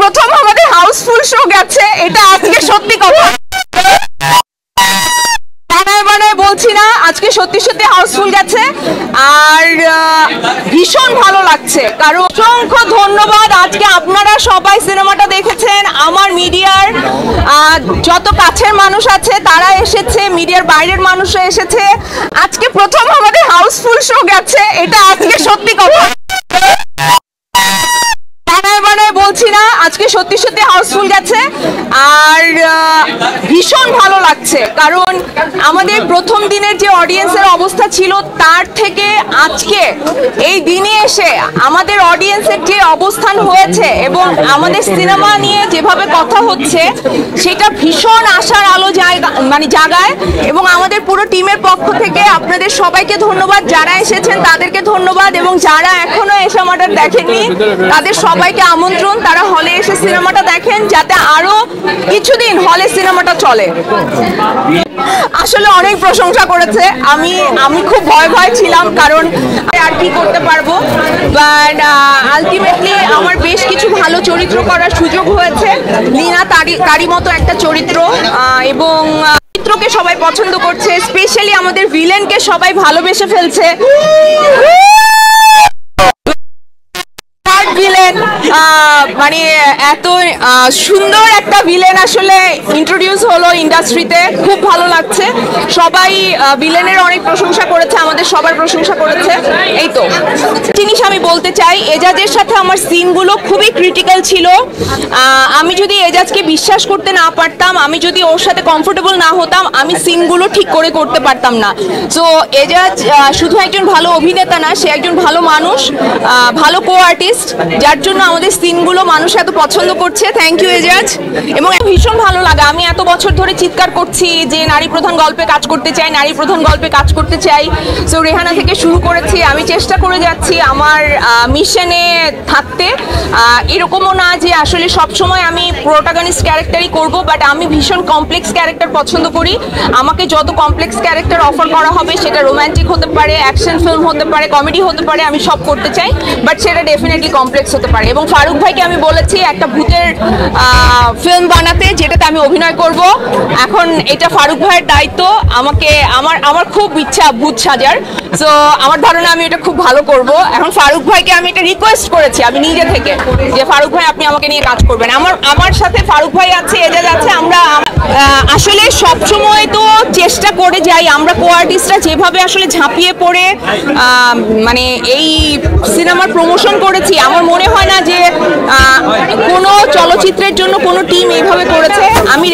প্রথম আমাদের Housefull show গেছে, এটা আজকে সত্যি কথা বলছি না, আজকে সত্যি সত্যি হাউসফুল গেছে আর ভীষণ ভালো লাগছে। কারণ অসংখ্য ধন্যবাদ, আজকে আপনারা সবাই সিনেমাটা দেখেছেন। আমার মিডিয়ার যত কাছের মানুষ আছে তারা এসেছে, মিডিয়ার বাইরের মানুষও এসেছে। আজকে প্রথম আমাদের হাউসফুল শো গেছে, এটা আজকে সত্যি কথা বলছি না, আজকে সত্যি সত্যি হাউসফুল গেছে আর ভীষণ ভালো লাগছে। কারণ আমাদের প্রথম দিনের যে অডিয়েন্সের অবস্থা ছিল তার থেকে আজকে এই দিনে এসে আমাদের অডিয়েন্সের যে অবস্থান হয়েছে এবং আমাদের সিনেমা নিয়ে যেভাবে কথা হচ্ছে সেটা ভীষণ আশার আলো জাগায়। এবং আমাদের পুরো টিমের পক্ষ থেকে আপনাদের সবাইকে ধন্যবাদ, যারা এসেছেন তাদেরকে ধন্যবাদ এবং যারা এখনো এই সিনেমাটা দেখেননি তাদের সবাইকে আমন্ত্রণ তারা হলে এসে সিনেমাটা দেখেন, যাতে আরো কিছুদিন হলে সিনেমাটা চলে। আসলে অনেক প্রশংসা করেছে, আমি খুব ভয় ছিলাম কারণ আর কি করতে পারবো, বাট আলটিমেটলি আমার বেশ কিছু ভালো চরিত্র করার সুযোগ হয়েছে। লীনা তারই মতো একটা চরিত্র, এবং চরিত্রকে সবাই পছন্দ করছে, স্পেশালি আমাদের ভিলেনকে সবাই ভালোবেসে ফেলছে। ভিলেন মানে এত সুন্দর একটা ভিলেন আসলে ইন্ট্রোডিউস হলো ইন্ডাস্ট্রিতে, খুব ভালো লাগছে। সবাই ভিলেনের অনেক প্রশংসা করেছে, আমাদের সবার প্রশংসা করেছে। এই তো জিনিস আমি বলতে চাই, এজাজের সাথে আমার সিনগুলো খুবই ক্রিটিক্যাল ছিল। আমি যদি এজাজকে বিশ্বাস করতে না পারতাম, আমি যদি ওর সাথে কমফোর্টেবল না হতাম, আমি সিনগুলো ঠিক করে করতে পারতাম না। সো এজাজ শুধু একজন ভালো অভিনেতা না, সে একজন ভালো মানুষ, ভালো কো আর্টিস্ট, যার জন্য আমাদের সিনগুলো মানুষ এত পছন্দ করছে। Thank you Ejaz. এবং ভীষণ ভালো লাগে, আমি এত বছর ধরে চিৎকার করছি যে নারী প্রধান গল্পে কাজ করতে চাই, নারী প্রধান গল্পে কাজ করতে চাই। সো রেহানা থেকে শুরু করেছি, আমি চেষ্টা করে যাচ্ছি আমার মিশনে থাকতে। এরকমও না যে আসলে সবসময় আমি প্রোটাগনিস্ট ক্যারেক্টারই করব, বাট আমি ভীষণ কমপ্লেক্স ক্যারেক্টার পছন্দ করি। আমাকে যত কমপ্লেক্স ক্যারেক্টার অফার করা হবে, সেটা রোম্যান্টিক হতে পারে, অ্যাকশন ফিল্ম হতে পারে, কমেডি হতে পারে, আমি সব করতে চাই, বাট সেটা ডেফিনেটলি কমপ্লেক্স হতে পারে। এবং ফারুক ভাইকে আমি বলেছি একটা ভূতের ফিল্ম বানাতে, যেটাতে আমি অভিনয় করব। এখন এটা ফারুক ভাইয়ের দায়িত্ব, আমার খুব ইচ্ছা ভূত সাজার। সো আমার ধারণা আমি এটা খুব ভালো করব। এখন ফারুক ভাইকে আমি এটা রিকোয়েস্ট করেছি আমি নিজে থেকে, যে ফারুক ভাই আপনি আমাকে নিয়ে কাজ করবেন। আমার সাথে ফারুক ভাই আছে, এজাজ আছে। আমরা আসলে সবসময় তো চেষ্টা করে যাই, আমরা কো আর্টিস্টরা যেভাবে আসলে ঝাঁপিয়ে পড়ে মানে এই সিনেমার প্রমোশন করেছি, আমার মনে হয় না যে কোনো চলচ্চিত্রের জন্য কোনো টিম এইভাবে করেছে। আমি